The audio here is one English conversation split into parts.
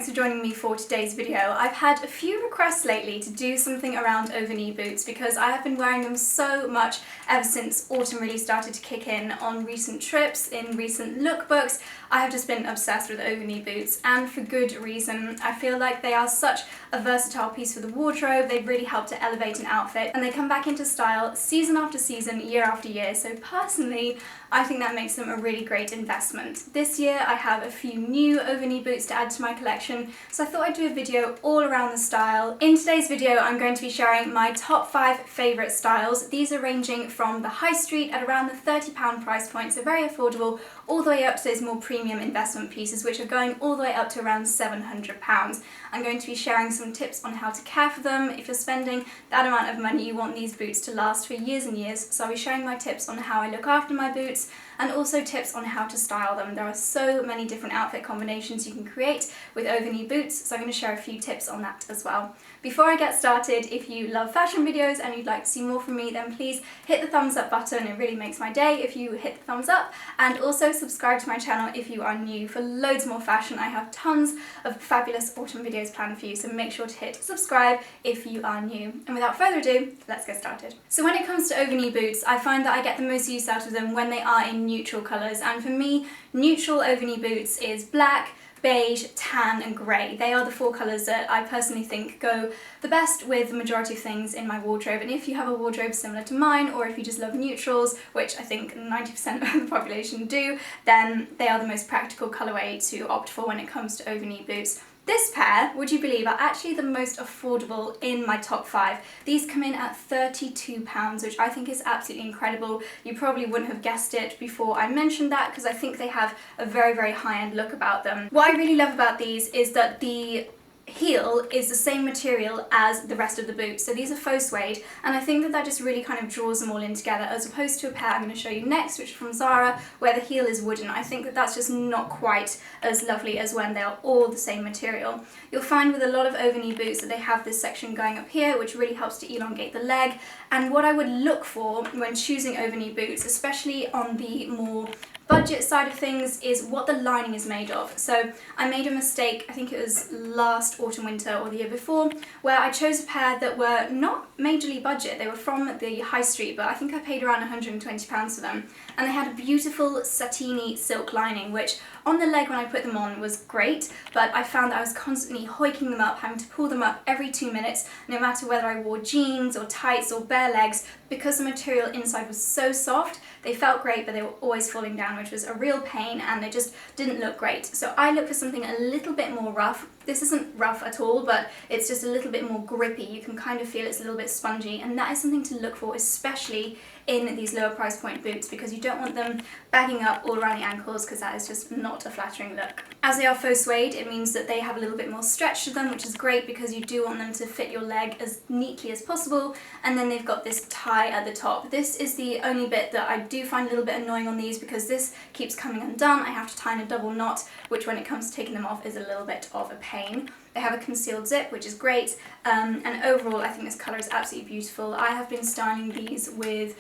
thanks for joining me for today's video. I've had a few requests lately to do something around over-knee boots because I have been wearing them so much ever since autumn really started to kick in on recent trips, in recent lookbooks. I have just been obsessed with over-knee boots, and for good reason. I feel like they are such a versatile piece for the wardrobe. They really help to elevate an outfit, and they come back into style season after season, year after year. So personally, I think that makes them a really great investment. This year I have a few new over-knee boots to add to my collection, so I thought I'd do a video all around the style. In today's video I'm going to be sharing my top 5 favourite styles. These are ranging from the high street at around the £30 price point, so very affordable, all the way up to those more premium investment pieces which are going all the way up to around £700. I'm going to be sharing some tips on how to care for them. If you're spending that amount of money, you want these boots to last for years and years, so I'll be sharing my tips on how I look after my boots and also tips on how to style them. There are so many different outfit combinations you can create with over-knee boots, so I'm going to share a few tips on that as well. Before I get started, if you love fashion videos and you'd like to see more from me, then please hit the thumbs up button. It really makes my day if you hit the thumbs up, and also subscribe to my channel if you are new for loads more fashion. I have tons of fabulous autumn videos planned for you, so make sure to hit subscribe if you are new. And without further ado, let's get started. So when it comes to over-knee boots, I find that I get the most use out of them when they are in neutral colours, and for me, neutral over-knee boots is black, beige, tan and grey. They are the 4 colours that I personally think go the best with the majority of things in my wardrobe, and if you have a wardrobe similar to mine, or if you just love neutrals, which I think 90% of the population do, then they are the most practical colourway to opt for when it comes to over-knee boots. This pair, would you believe, are actually the most affordable in my top 5. These come in at £32, which I think is absolutely incredible. You probably wouldn't have guessed it before I mentioned that, because I think they have a very, very high-end look about them. What I really love about these is that the heel is the same material as the rest of the boot, so these are faux suede, and I think that that just really kind of draws them all in together, as opposed to a pair I'm going to show you next, which is from Zara, where the heel is wooden. I think that that's just not quite as lovely as when they're all the same material. You'll find with a lot of over-knee boots that they have this section going up here, which really helps to elongate the leg, and what I would look for when choosing over-knee boots, especially on the more budget side of things, is what the lining is made of. So I made a mistake, I think it was last autumn winter or the year before, where I chose a pair that were not majorly budget. They were from the high street, but I think I paid around £120 for them, and they had a beautiful satiny silk lining, which on the leg when I put them on was great, but I found that I was constantly hoiking them up, having to pull them up every 2 minutes, no matter whether I wore jeans or tights or bare legs, because the material inside was so soft. They felt great, but they were always falling down, which was a real pain, and they just didn't look great. So I look for something a little bit more rough. This isn't rough at all, but it's just a little bit more grippy. You can kind of feel it's a little bit spongy, and that is something to look for, especially in these lower price point boots, because you don't want them bagging up all around the ankles, because that is just not a flattering look. As they are faux suede, it means that they have a little bit more stretch to them, which is great because you do want them to fit your leg as neatly as possible, and then they've got this tie at the top. This is the only bit that I do find a little bit annoying on these, because this keeps coming undone. I have to tie in a double knot, which when it comes to taking them off is a little bit of a pain. They have a concealed zip, which is great, and overall I think this colour is absolutely beautiful. I have been styling these with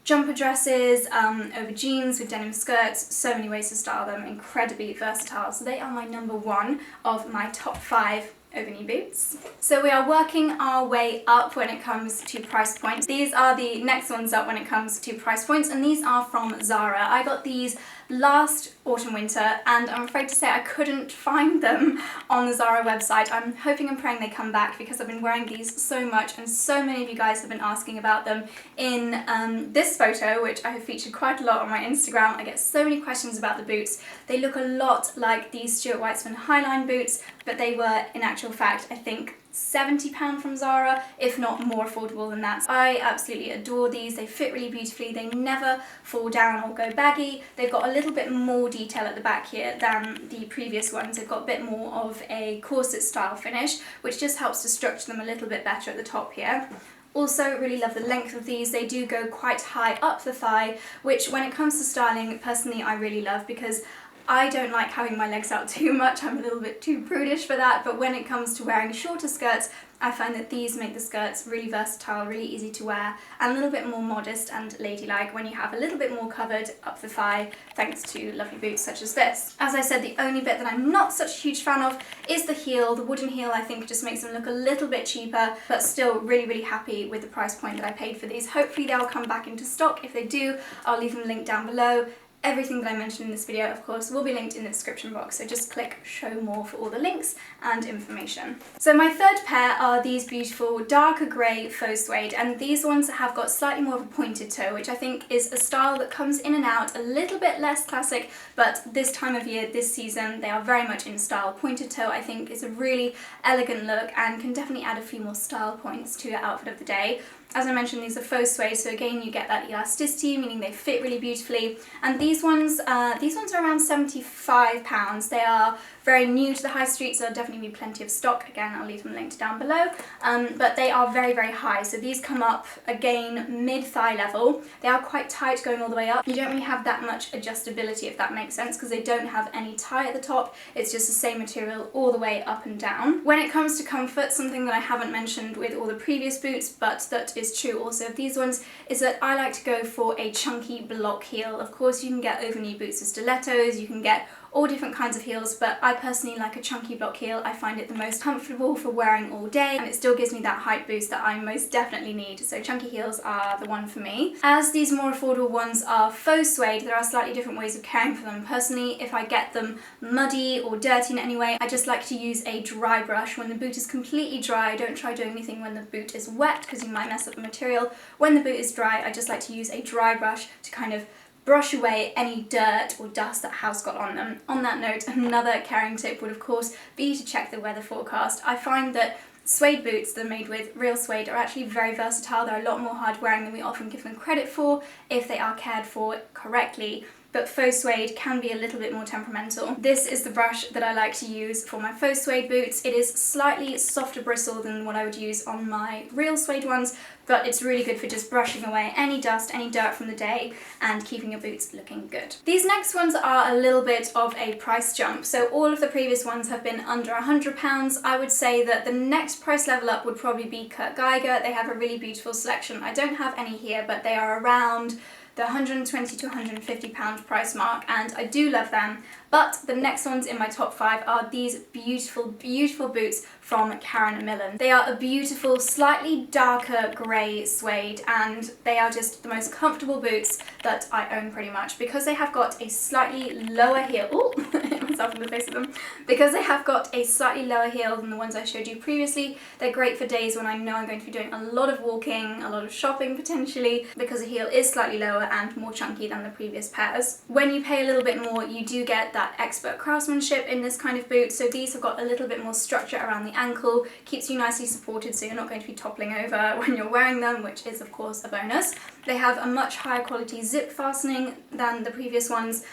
jumper dresses, over jeans, with denim skirts, so many ways to style them, incredibly versatile. So they are my number 1 of my top 5 over-knee boots. So we are working our way up when it comes to price points. These are the next ones up when it comes to price points, and these are from Zara. I got these last autumn winter, and I'm afraid to say I couldn't find them on the Zara website. I'm hoping and praying they come back, because I've been wearing these so much, and so many of you guys have been asking about them in this photo, which I have featured quite a lot on my Instagram. I get so many questions about the boots. They look a lot like these Stuart Weitzman Highline boots, but they were, in actual fact, I think £70 from Zara, if not more affordable than that. I absolutely adore these. They fit really beautifully. They never fall down or go baggy. They've got a little bit more detail at the back here than the previous ones. They've got a bit more of a corset style finish, which just helps to structure them a little bit better at the top here. Also, really love the length of these. They do go quite high up the thigh, which when it comes to styling, personally I really love, because I don't like having my legs out too much, I'm a little bit too prudish for that, but when it comes to wearing shorter skirts, I find that these make the skirts really versatile, really easy to wear, and a little bit more modest and ladylike when you have a little bit more covered up the thigh thanks to lovely boots such as this. As I said, the only bit that I'm not such a huge fan of is the heel. The wooden heel I think just makes them look a little bit cheaper, but still really happy with the price point that I paid for these. Hopefully they'll come back into stock. If they do, I'll leave them linked down below. Everything that I mentioned in this video, of course, will be linked in the description box, so just click show more for all the links and information. So my third pair are these beautiful darker grey faux suede, and these ones have got slightly more of a pointed toe, which I think is a style that comes in and out, a little bit less classic, but this time of year, this season, they are very much in style. Pointed toe, I think, is a really elegant look and can definitely add a few more style points to your outfit of the day. As I mentioned, these are faux suede, so again you get that elasticity, meaning they fit really beautifully. And these ones are around £75. They are very new to the high street, so there'll definitely be plenty of stock. Again, I'll leave them linked down below. But they are very high, so these come up, again, mid-thigh level. They are quite tight going all the way up. You don't really have that much adjustability, if that makes sense, because they don't have any tie at the top. It's just the same material all the way up and down. When it comes to comfort, something that I haven't mentioned with all the previous boots, but that is true also of these ones, is that I like to go for a chunky block heel. Of course, you can get over-knee boots with stilettos, you can get all different kinds of heels, but I personally like a chunky block heel. I find it the most comfortable for wearing all day, and it still gives me that height boost that I most definitely need, so chunky heels are the one for me. As these more affordable ones are faux suede, there are slightly different ways of caring for them. Personally, if I get them muddy or dirty in any way, I just like to use a dry brush. When the boot is completely dry, don't try doing anything when the boot is wet because you might mess up the material. When the boot is dry, I just like to use a dry brush to kind of brush away any dirt or dust that has got on them. On that note, another caring tip would of course be to check the weather forecast. I find that suede boots that are made with real suede are actually very versatile. They're a lot more hard wearing than we often give them credit for if they are cared for correctly. But faux suede can be a little bit more temperamental. This is the brush that I like to use for my faux suede boots. It is slightly softer bristle than what I would use on my real suede ones, but it's really good for just brushing away any dust, any dirt from the day and keeping your boots looking good. These next ones are a little bit of a price jump. So all of the previous ones have been under £100. I would say that the next price level up would probably be Kurt Geiger. They have a really beautiful selection. I don't have any here, but they are around the £120 to £150 price mark, and I do love them. But the next ones in my top 5 are these beautiful boots from Karen Millen. They are a beautiful, slightly darker grey suede, and they are just the most comfortable boots that I own pretty much, because they have got a slightly lower heel. Ooh, hit myself in the face with them. Because they have got a slightly lower heel than the ones I showed you previously, they're great for days when I know I'm going to be doing a lot of walking, a lot of shopping potentially, because the heel is slightly lower and more chunky than the previous pairs. When you pay a little bit more, you do get that expert craftsmanship in this kind of boot, so these have got a little bit more structure around the ankle, keeps you nicely supported so you're not going to be toppling over when you're wearing them, which is of course a bonus. They have a much higher quality zip fastening than the previous ones,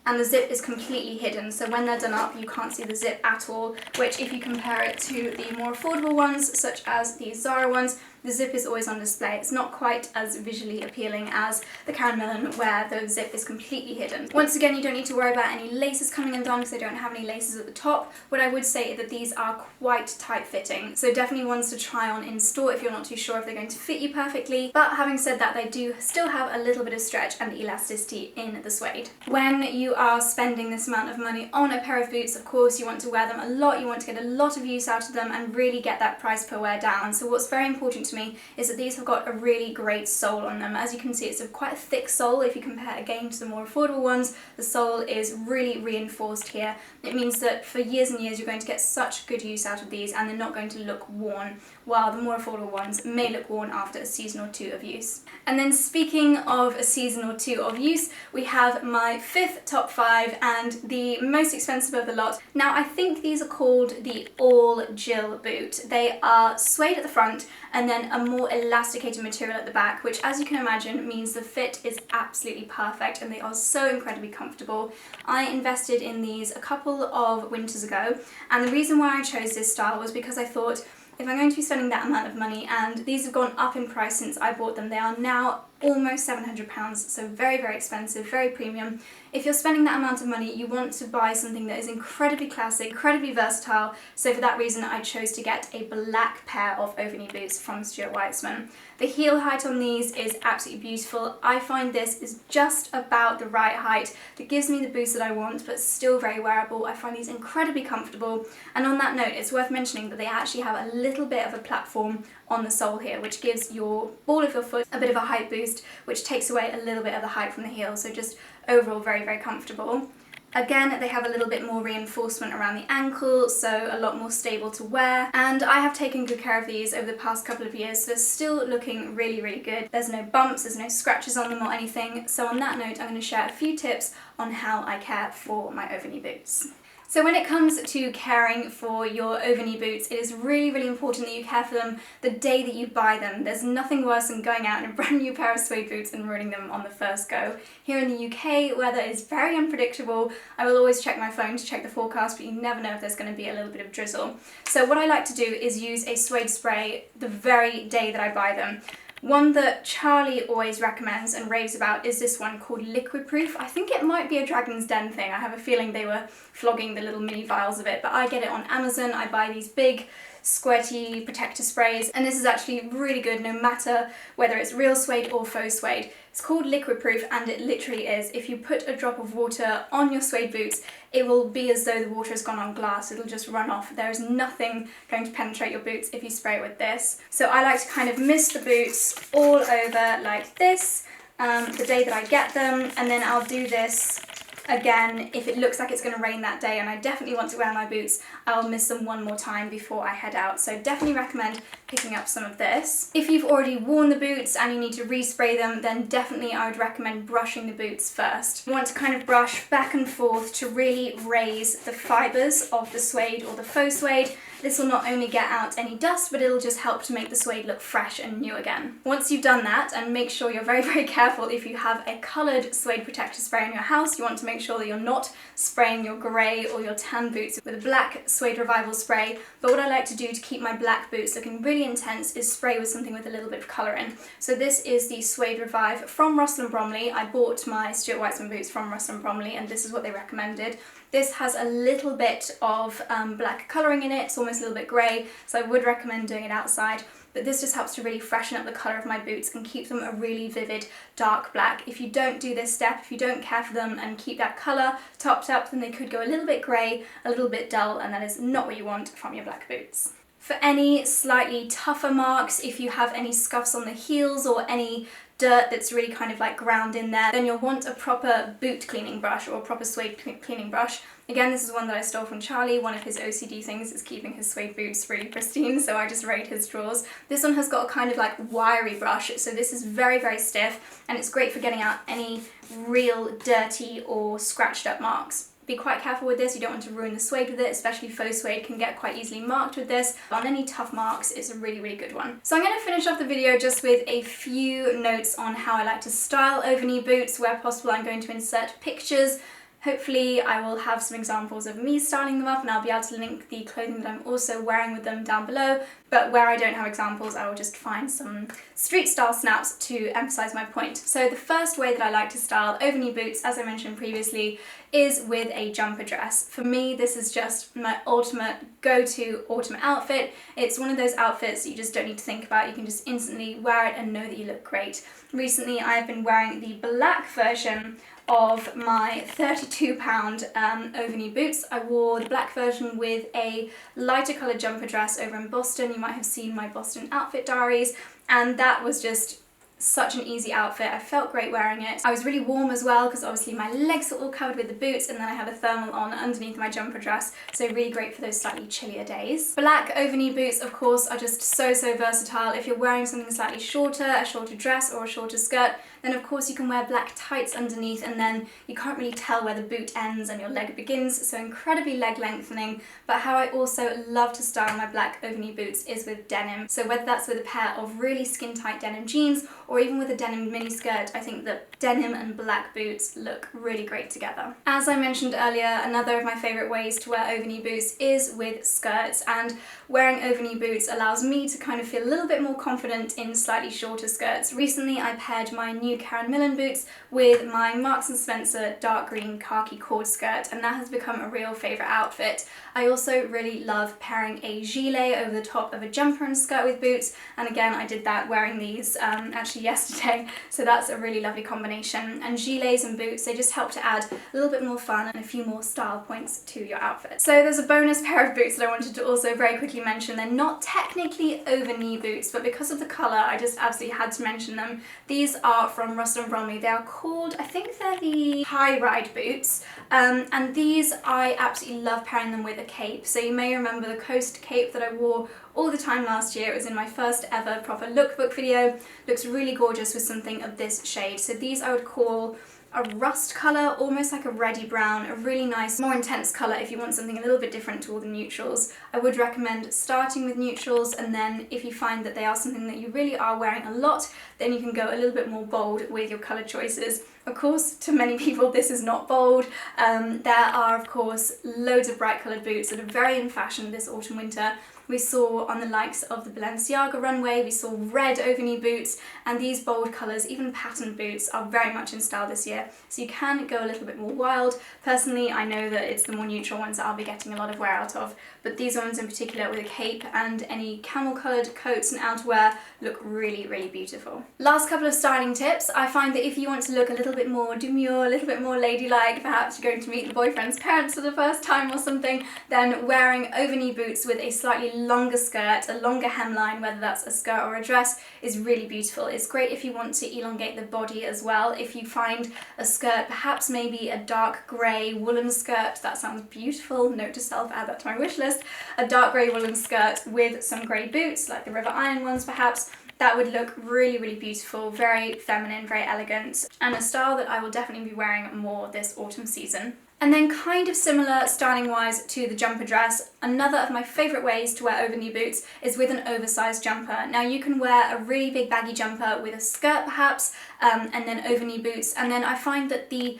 and the zip is completely hidden, so when they're done up you can't see the zip at all, which if you compare it to the more affordable ones such as the Zara ones, the zip is always on display. It's not quite as visually appealing as the Karen Millen where the zip is completely hidden. Once again, you don't need to worry about any laces coming undone because they don't have any laces at the top. What I would say is that these are quite tight fitting, so definitely ones to try on in store if you're not too sure if they're going to fit you perfectly. But having said that, they do still have a little bit of stretch and elasticity in the suede. When you are spending this amount of money on a pair of boots, of course you want to wear them a lot, you want to get a lot of use out of them and really get that price per wear down. So what's very important to me is that these have got a really great sole on them. As you can see, it's a quite a thick sole. If you compare again to the more affordable ones, the sole is really reinforced here. It means that for years and years you're going to get such good use out of these and they're not going to look worn, while the more affordable ones may look worn after a season or two of use. And then speaking of a season or two of use, we have my 5th top 5 and the most expensive of the lot. Now I think these are called the All Jill boot. They are suede at the front and then a more elasticated material at the back, which as you can imagine means the fit is absolutely perfect and they are so incredibly comfortable. I invested in these a couple of winters ago, and the reason why I chose this style was because I thought, if I'm going to be spending that amount of money, and these have gone up in price since I bought them, they are now almost £700, so very, very expensive, very premium. If you're spending that amount of money, you want to buy something that is incredibly classic, incredibly versatile, so for that reason I chose to get a black pair of over-knee boots from Stuart Weitzman. The heel height on these is absolutely beautiful. I find this is just about the right height that gives me the boots that I want, but still very wearable. I find these incredibly comfortable, and on that note, it's worth mentioning that they actually have a little bit of a platform on the sole here, which gives your ball of your foot a bit of a height boost, which takes away a little bit of the height from the heel, so just overall very, very comfortable. Again, they have a little bit more reinforcement around the ankle, so a lot more stable to wear. And I have taken good care of these over the past couple of years, so they're still looking really, really good. There's no bumps, there's no scratches on them or anything. So on that note, I'm going to share a few tips on how I care for my over-knee boots. So when it comes to caring for your over-knee boots, it is really, really important that you care for them the day that you buy them. There's nothing worse than going out in a brand new pair of suede boots and ruining them on the first go. Here in the UK, weather is very unpredictable. I will always check my phone to check the forecast, but you never know if there's going to be a little bit of drizzle. So what I like to do is use a suede spray the very day that I buy them. One that Charlie always recommends and raves about is this one called Liquid Proof. I think it might be a Dragon's Den thing. I have a feeling they were flogging the little mini vials of it, but I get it on Amazon. I buy these big squirty protector sprays, and this is actually really good no matter whether it's real suede or faux suede. It's called Liquid Proof, and it literally is. If you put a drop of water on your suede boots, it will be as though the water has gone on glass. It'll just run off. There is nothing going to penetrate your boots if you spray it with this. So I like to kind of mist the boots all over like this the day that I get them, and then I'll do this again if it looks like it's going to rain that day and I definitely want to wear my boots. I'll mist them one more time before I head out, so definitely recommend picking up some of this. If you've already worn the boots and you need to respray them, then definitely I would recommend brushing the boots first. You want to kind of brush back and forth to really raise the fibres of the suede or the faux suede. This will not only get out any dust, but it'll just help to make the suede look fresh and new again. Once you've done that, and make sure you're very, very careful if you have a coloured suede protector spray in your house, you want to make sure that you're not spraying your grey or your tan boots with a black suede revival spray. But what I like to do to keep my black boots looking really intense is spray with something with a little bit of colour in. So this is the Suede Revive from Russell & Bromley. I bought my Stuart Weitzman boots from Russell & Bromley, and this is what they recommended. This has a little bit of black colouring in it, it's almost a little bit grey, so I would recommend doing it outside. But this just helps to really freshen up the colour of my boots and keep them a really vivid dark black. If you don't do this step, if you don't care for them and keep that colour topped up, then they could go a little bit grey, a little bit dull, and that is not what you want from your black boots. For any slightly tougher marks, if you have any scuffs on the heels or any dirt that's really kind of like ground in there, then you'll want a proper boot cleaning brush or a proper suede cleaning brush. Again, this is one that I stole from Charlie. One of his OCD things is keeping his suede boots really pristine, so I just raid his drawers. This one has got a kind of like wiry brush, so this is very, very stiff, and it's great for getting out any real dirty or scratched up marks. Be quite careful with this, you don't want to ruin the suede with it, especially faux suede can get quite easily marked with this. On any tough marks, it's a really, really good one. So I'm going to finish off the video just with a few notes on how I like to style over-knee boots. Where possible, I'm going to insert pictures. Hopefully I will have some examples of me styling them up, and I'll be able to link the clothing that I'm also wearing with them down below. But where I don't have examples, I will just find some street style snaps to emphasize my point. So the first way that I like to style over-knee boots, as I mentioned previously, is with a jumper dress. For me, this is just my ultimate go-to autumn outfit. It's one of those outfits that you just don't need to think about. You can just instantly wear it and know that you look great. Recently, I've been wearing the black version of my £32 over-knee boots. I wore the black version with a lighter coloured jumper dress over in Boston. You might have seen my Boston outfit diaries, and that was just such an easy outfit. I felt great wearing it. I was really warm as well because obviously my legs are all covered with the boots, and then I had a thermal on underneath my jumper dress, so really great for those slightly chillier days. Black over-knee boots, of course, are just so, so versatile. If you're wearing something slightly shorter, a shorter dress or a shorter skirt, Then of course you can wear black tights underneath, and then you can't really tell where the boot ends and your leg begins, so incredibly leg lengthening. But how I also love to style my black over-knee boots is with denim. So whether that's with a pair of really skin tight denim jeans or even with a denim mini skirt, I think that denim and black boots look really great together. As I mentioned earlier, another of my favourite ways to wear over-knee boots is with skirts, and wearing over-knee boots allows me to kind of feel a little bit more confident in slightly shorter skirts. Recently I paired my new Karen Millen boots with my Marks & Spencer dark green khaki cord skirt, and that has become a real favourite outfit. I also really love pairing a gilet over the top of a jumper and skirt with boots, and again I did that wearing these actually yesterday, so that's a really lovely combination. And gilets and boots, they just help to add a little bit more fun and a few more style points to your outfit. So there's a bonus pair of boots that I wanted to also very quickly mention. They're not technically over-knee boots, but because of the colour I just absolutely had to mention them. These are from Russell & Bromley. They are called, I think they're the high ride boots, and these I absolutely love pairing them with a cape. So you may remember the Coast cape that I wore all the time last year. It was in my first ever proper lookbook video. Looks really gorgeous with something of this shade. So these I would call a rust colour, almost like a reddy brown, a really nice, more intense colour if you want something a little bit different to all the neutrals. I would recommend starting with neutrals, and then if you find that they are something that you really are wearing a lot, then you can go a little bit more bold with your colour choices. Of course, to many people this is not bold. There are of course loads of bright coloured boots that are very in fashion this autumn winter. We saw on the likes of the Balenciaga runway, we saw red over-knee boots, and these bold colours, even patterned boots, are very much in style this year, so you can go a little bit more wild. Personally, I know that it's the more neutral ones that I'll be getting a lot of wear out of, but these ones in particular with a cape and any camel coloured coats and outerwear look really, really beautiful. Last couple of styling tips. I find that if you want to look a little bit more demure, a little bit more ladylike, perhaps you're going to meet the boyfriend's parents for the first time or something, then wearing over-knee boots with a slightly longer skirt, a longer hemline, whether that's a skirt or a dress, is really beautiful. It's great if you want to elongate the body as well. If you find a skirt, perhaps maybe a dark grey woolen skirt, that sounds beautiful, note to self, add that to my wish list, a dark grey woolen skirt with some grey boots, like the River Iron ones perhaps, that would look really, really beautiful, very feminine, very elegant, and a style that I will definitely be wearing more this autumn season. And then kind of similar styling wise to the jumper dress, another of my favourite ways to wear over-knee boots is with an oversized jumper. Now you can wear a really big baggy jumper with a skirt perhaps, and then over-knee boots, and then I find that the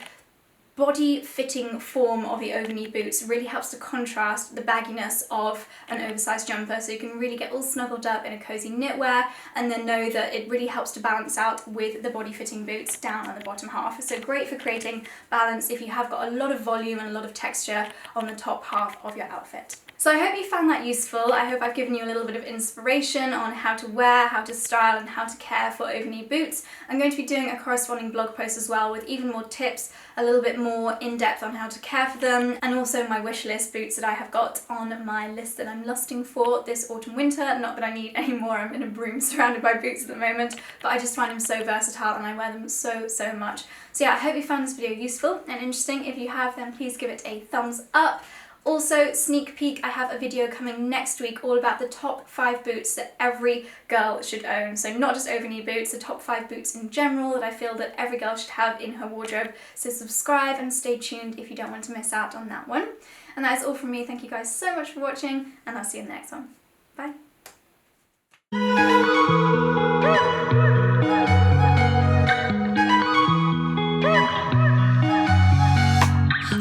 body fitting form of the over-knee boots really helps to contrast the bagginess of an oversized jumper, so you can really get all snuggled up in a cozy knitwear and then know that it really helps to balance out with the body fitting boots down on the bottom half. So great for creating balance if you have got a lot of volume and a lot of texture on the top half of your outfit. So I hope you found that useful. I hope I've given you a little bit of inspiration on how to wear, how to style and how to care for over-knee boots. I'm going to be doing a corresponding blog post as well with even more tips, a little bit more in-depth on how to care for them, and also my wish list boots that I have got on my list that I'm lusting for this autumn winter. Not that I need any more, I'm in a broom surrounded by boots at the moment, but I just find them so versatile and I wear them so much. So yeah, I hope you found this video useful and interesting. If you have, then please give it a thumbs up. Also, sneak peek, I have a video coming next week all about the top 5 boots that every girl should own. So not just over-knee boots, the top 5 boots in general that I feel that every girl should have in her wardrobe. So subscribe and stay tuned if you don't want to miss out on that one. And that is all from me. Thank you guys so much for watching, and I'll see you in the next one. Bye.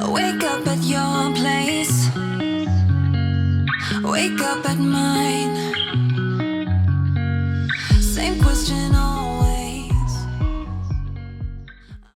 Wake up at your place, wake up at mine. Same question all